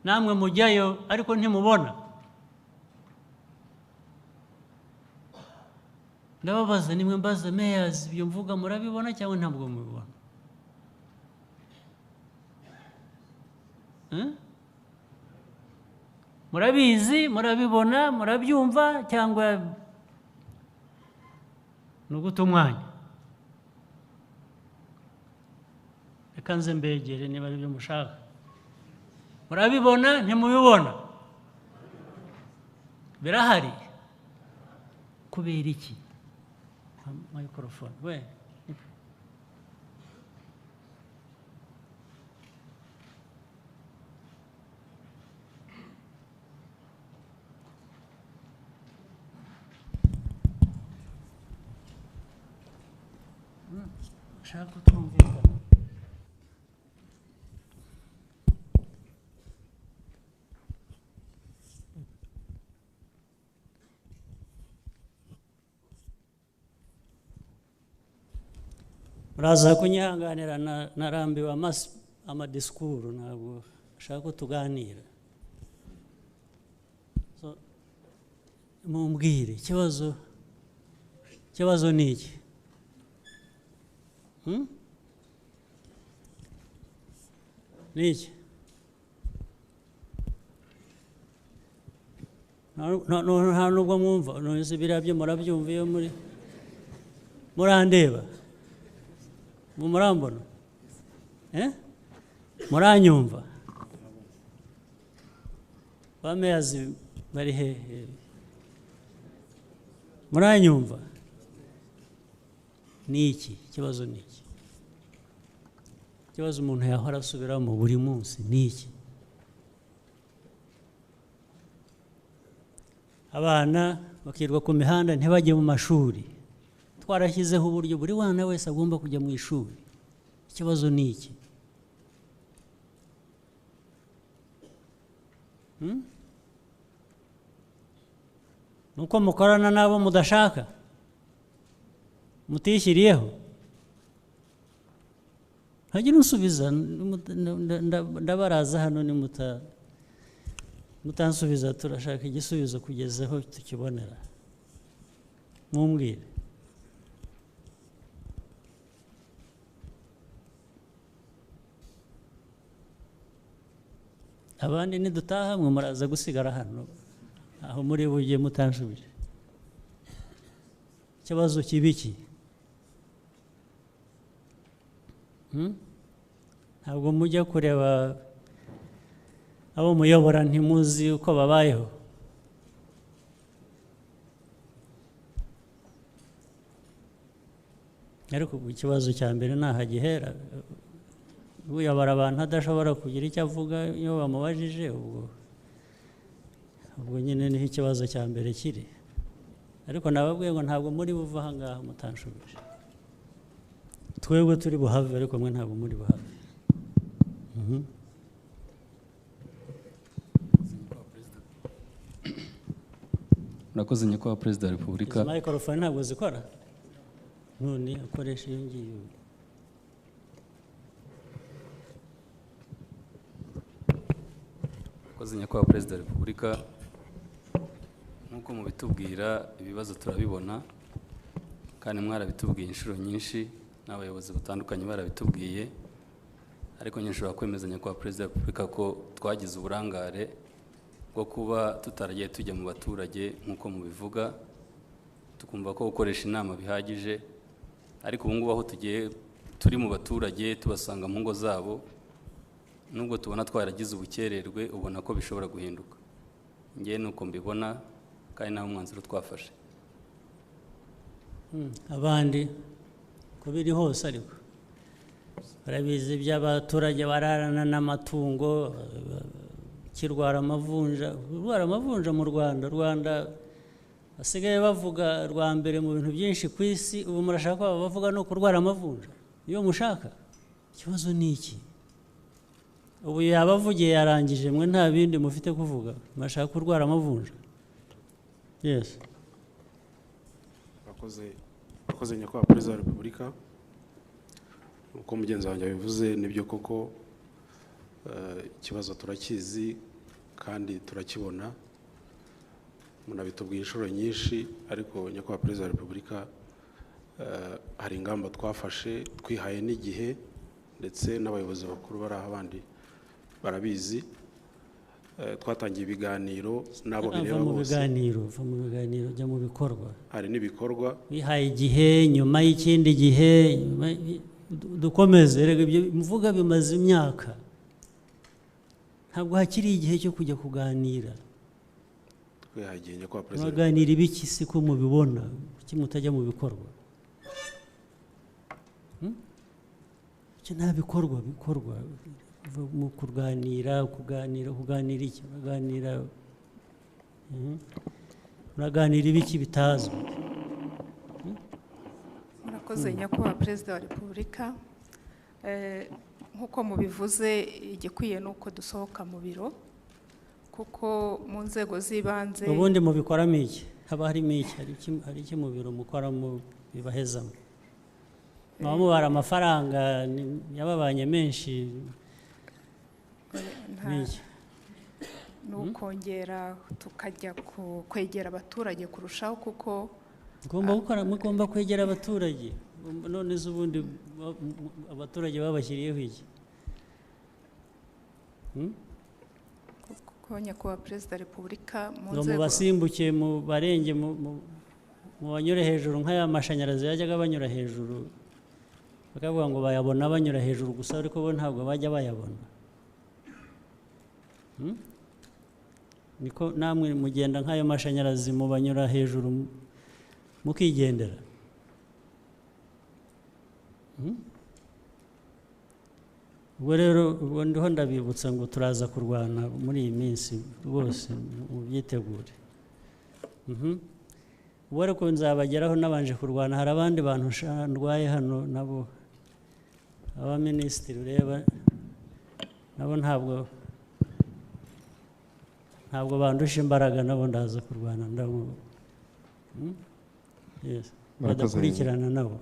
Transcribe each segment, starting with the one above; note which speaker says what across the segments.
Speaker 1: namwe mujyayo ariko ntimubona. Ndababaza nimwe mbaza mayors ibyo mvuga murabibona cyangwa ntabwo mubibona? Murabizi, murabibona, murabyumva cyangwa nuguta umwanya? Reka nze mbegere niba ari byo mushaka. Murabibona ntimubibona? Birahari. Kubera iki? Microphone. We. Shaka kutumvikana. Muraza kunyihanganira narambiwe amadisikuru, ntabwo nshaka ko tuganira. So mumbwire ikibazo ni iki? Ni iki? Nta nubwo mwumva, none biriya byo murabyumva iyo murandeba? Murambona? Muranyumva? Bamezi bari hehe? Muranyumva? Ni iki? Ikibazo ni iki? Ikibazo umuntu yahora asubiramo buri munsi ni iki? Abana bakirwa ku mihanda ntibajye mu mashuri. Twarashyizeho uburyo buri wana wese agomba kujya mu ishuri. Ikibazo ni iki? Nuko mukorana nabo mudashaka? Mutishyiriyeho? Hagira unsubiza, ndabaraza hano ni mutansubiza, turashaka igisubizo kugeza aho tukibonera. Mumbwire. Abandi nidutaha mwe muraza gusigara hano aho muri bujye mutanshubije. Ikibazo kibiki? Ntabwo mujya kureba abo muyobora ntimuzi uko babayeho? Ariko ikibazo cya mbere ntahagihera. Uyobora abantu adashobora kugira icyo avuga iyo bamubajije, ubwo nyine niho ikibazo cya mbere kiri. Ariko nababwiye ngo ntabwo muri buva aha ngaha mutanshubije. Twebwe turi buhave ariko mwe ntabwo muri buhave.
Speaker 2: Murakoze nyakubahwa Perezida wa Repubulika.
Speaker 1: Izi microphone ntabwo zikora? None akoresha iyo ngiyo.
Speaker 2: Murakoze nyakubahwa Perezida wa Repubulika. Nk'uko mubitubwira ibibazo turabibona kandi mwarabitubwiye inshuro nyinshi n'abayobozi batandukanye barabitubwiye, ariko nshobora kwemeza nyakubahwa Perezida wa Repubulika ko twagize uburangare bwo kuba tutaragiye tujya mu baturage nk'uko mubivuga, tukumva ko gukoresha inama bihagije, ariko ubu ngubu aho tugiye turi mu baturage tubasanga mu ngo zabo, nubwo tubona twaragize ubukererwe ubona ko bishobora guhinduka. Ngiye nuko mbibona kandi naho umwanzuro twafashe.
Speaker 1: Abandi ko biri hose ariko barabizi by'abaturage bararana n'amatungo, kirwara amavunja mu Rwanda basigaye bavuga rwa mbere mu bintu byinshi ku isi. Ubu murashaka ko bavuga no kurwara amavunja iyo mushaka? Ikibazo ni iki? Ubu yabavugiye yarangije, mwe nta bindi mufite kuvuga, murashaka kurwara amavunja? Yes.
Speaker 3: Murakoze nyakubahwa Perezida wa Repubulika. Uko mugenzi wanjye bivuze nibyo koko, ikibazo turakizi kandi turakibona munabitubwiye inshuro nyinshi, ariko nyakubahwa Perezida wa Repubulika hari ingamba twafashe twihaye n'igihe, ndetse n'abayobozi bakuru bari aho abandi barabizi. Twatangiye ibiganiro n'abo bireba bose.
Speaker 1: Va mu biganiro jya mu bikorwa.
Speaker 3: Hari n'ibikorwa
Speaker 1: Wihaye igihe, nyuma y'ikindi gihe, dukomeze. Rega ibyo mvuga bimaze imyaka, ntabwo hakiri igihe cyo kujya kuganira.
Speaker 3: twihaye igihe nyakubahwa Perezida.
Speaker 1: Muraganira ibiki se ko mubibona, kuki mutajya mu bikorwa? Icyo nta bikorwa mu kuganira iki? Muraganira ibiki bitazwi?
Speaker 4: Murakoze nyakubahwa Perezida wa Repubulika. Nk'uko mubivuze, igikwiye ni uko dusohoka mu biro, kuko mu nzego z'ibanze
Speaker 1: ubundi mubikoramo iki? Haba harimo iki? Hari iki mu biro mukoramo bibahezamo? Mwaba mubara amafaranga yababanye menshi?
Speaker 4: ni ukongera tukajya kwegera abaturage kurushaho, kuko
Speaker 1: mugomba kwegera abaturage. None z'ubundi abaturage babashyiriyeho iki?
Speaker 4: kuko nyakubahwa Perezida wa Repubulika mu
Speaker 1: ngo
Speaker 4: nzego
Speaker 1: mubasimbuke, mu barenge, mu banyure hejuru nk'aya mashanyarazi yajyaga banyura hejuru, bakavuga ngo bayabona banyura hejuru gusa, ariko bo ntabwo bajya bayabona. Niko namwe mugenda nk'ayo mashanyarazi mubanyura hejuru mukigendera. Ubwo rero ndiho ndabibutsa ngo turaza kurwana muri iyi minsi rwose, mubyitegure. Ubwo ariko nzabageraho nabanje kurwana. Hari abandi bantu ndwaye hano, nabo abaminisitiri ureba nabo ntabwo bandusha imbaraga, nabo ndaza kurwana badakurikirana nabo.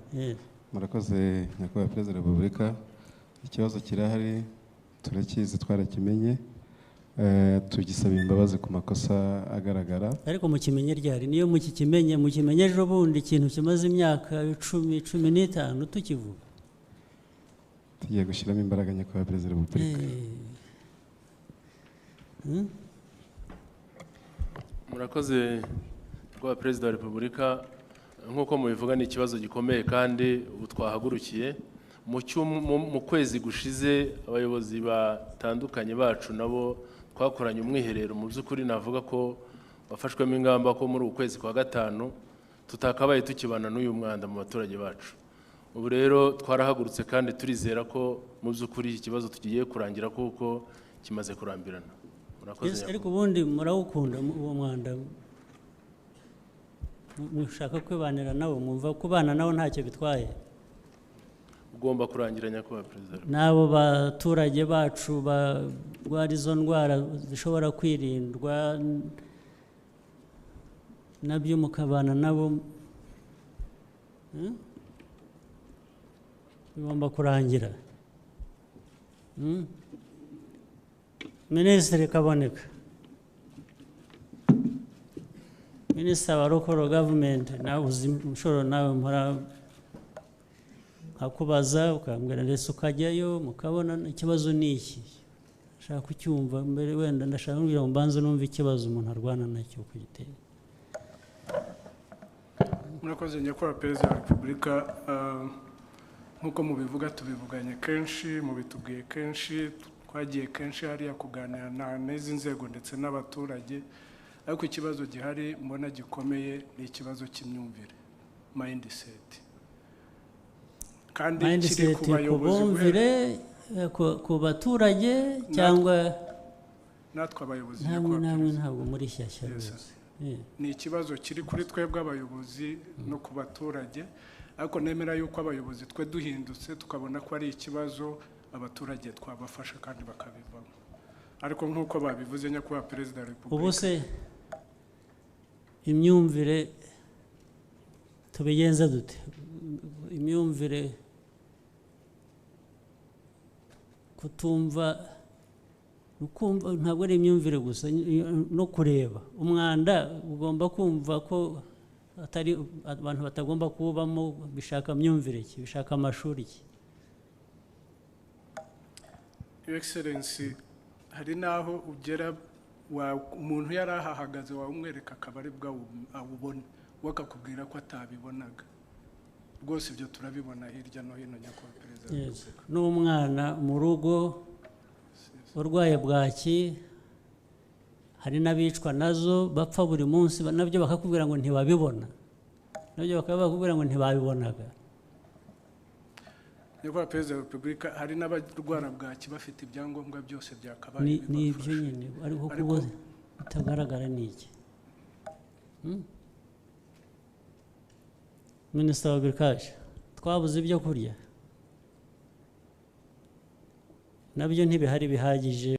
Speaker 5: Murakoze nyakubahwa Perezida wa Repubulika. Ikibazo kirahari, turakizi, twarakimenye, tugisaba imbabazi ku makosa agaragara. Ariko
Speaker 1: mukimenye ryari? Niyo mukimenye ejo bundi, ikintu kimaze imyaka 10-15 tukivuga.
Speaker 5: Tugiye gushyiramo imbaraga nyakubahwa Perezida wa Repubulika.
Speaker 6: Murakoze nyakubahwa Perezida wa Repubulika. Nk'uko mubivuga, ni ikibazo gikomeye kandi ubu twahagurukiye. Mu kwezi gushize abayobozi batandukanye bacu nabo twakoranye umwiherero. Mu by'ukuri navuga ko wafashwemo ingamba ko muri uku kwezi kwa gatanu tutakabaye tukibana n'uyu mwanda mu baturage bacu. Ubu rero twarahagurutse kandi turizera ko mu by'ukuri iki kibazo tugiye kurangira kuko kimaze kurambirana. Murakoze.
Speaker 1: Ariko ubundi murawukunda uwo mwanda, mushaka kwibanira nawo, mwumva kubana nawo ntacyo bitwaye?
Speaker 6: Ugomba kurangira nyakubahwa Perezida.
Speaker 1: N'abo baturage bacu barwara izo ndwara zishobora kwirindwa nabyo mukabana nabo, bigomba kurangira. Minisitiri Kaboneka, Minisitiri wa Local Government, nawe uzi inshuro nawe mpora nkakubaza ukambwira ndetse ukajyayo mukabona ikibazo ni iki, nshaka kucyumva mbere, wenda ndashaka kugira ngo mbanze numve ikibazo umuntu arwana nacyo kugitera.
Speaker 7: Murakoze nyakubahwa Perezida wa Repubulika. Nk'uko mubivuga, tubivuganye kenshi, mubitubwiye kenshi, twagiye kenshi hariya kuganira n'izi nzego ndetse n'abaturage, ariko ikibazo gihari mbona gikomeye ni ikibazo cy'imyumvire, mindset. Kandi kiri ku bayobozi,
Speaker 1: ku baturage cyangwa
Speaker 7: natwe abayobozi.
Speaker 1: namwe ntabwo muri shyashya rwose.
Speaker 7: Ni ikibazo kiri kuri twebwe abayobozi no ku baturage, ariko nemera yuko abayobozi twe duhindutse tukabona ko ari ikibazo, abaturage twabafasha kandi bakabivamo. Ariko nk'uko babivuze nyakubahwa Perezida wa Repubulika,
Speaker 1: ubu se imyumvire tubigenza dute? Imyumvire, kutumva ntabwo ari imyumvire gusa no kureba umwanda ugomba kumva ko atari abantu batagomba kuwubamo, bishaka myumvire ki, bishaka amashuri ki.
Speaker 7: Your Excellency, hari naho ugera umuntu yari ahahagaze wamwereka akaba ari bwo awubona, we akakubwira ko atabibonaga. Rwose ibyo turabibona hirya no hino, nyakubahwa Perezida.
Speaker 1: N'umwana mu rugo urwaye bwaki, hari n'abicwa nazo bapfa buri munsi, nabyo bakakubwira ngo ntibabibona, nabyo bakakubwira ngo ntibabibonaga.
Speaker 7: Nyakubahwa Perezida wa Repubulika, hari n'abarwara bwaki bafite ibyangombwa byose byakabaye.
Speaker 1: Ni ibyo nyine, ariko kuba bitagaragara ni iki? Minisitiri wa Agriculture, twabuze ibyo kurya, nabyo ntibihari bihagije.